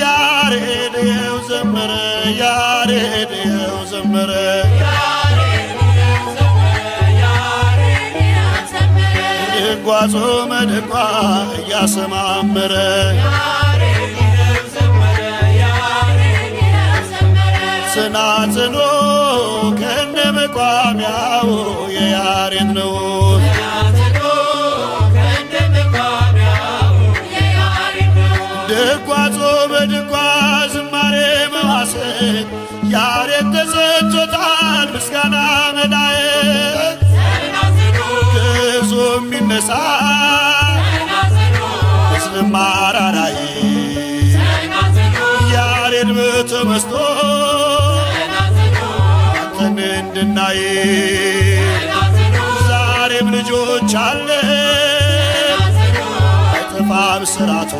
ያሬድ ዘመረ ያሬድ ዘመረ ድጓ ጾመ ድጓ እያሰማመረ ጽናጽኖ ከነመቋሚያው የያሬድ ነው። ድጓ ጾመ ድጓ ዝማሬ መዋሥዕት ያሬድ ተሰጥቶታል ምስጋና መላእክት ግዙም ይነሳ እስልማር አራዬ ያሬድ በተመስጦ አንተን እንድናይ ዛሬም ልጆች አለ አይጠፋም ስራቱ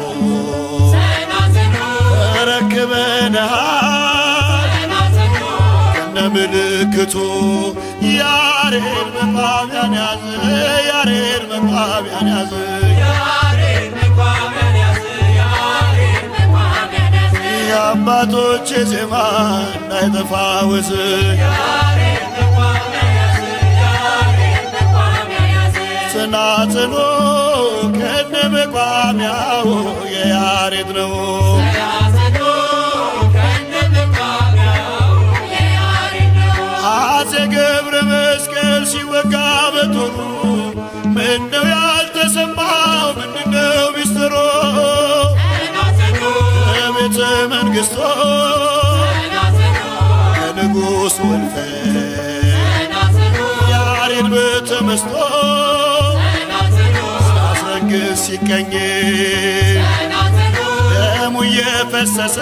ተረክበንሃል ከነ ምልክቱ ያሬድ መቋሚያን ያዝ ያሬድ መቋሚያን ያዝ የአባቶች ዜማ እንዳይጠፋ ወዝ ጽናጽኖ ከነ መቋሚያው የያሬድ ነው። አፄ ገብረ መስቀል ሲወጋ በጦሩ ምነው ያልተሰማው ምንድነው ሚስጥሩ? በቤተ መንግሥቶ የንጉሥ ወልፈን ያሬድ በተመስጦ ሲያስረግዝ ሲቀኝ ደሙ እየፈሰሰ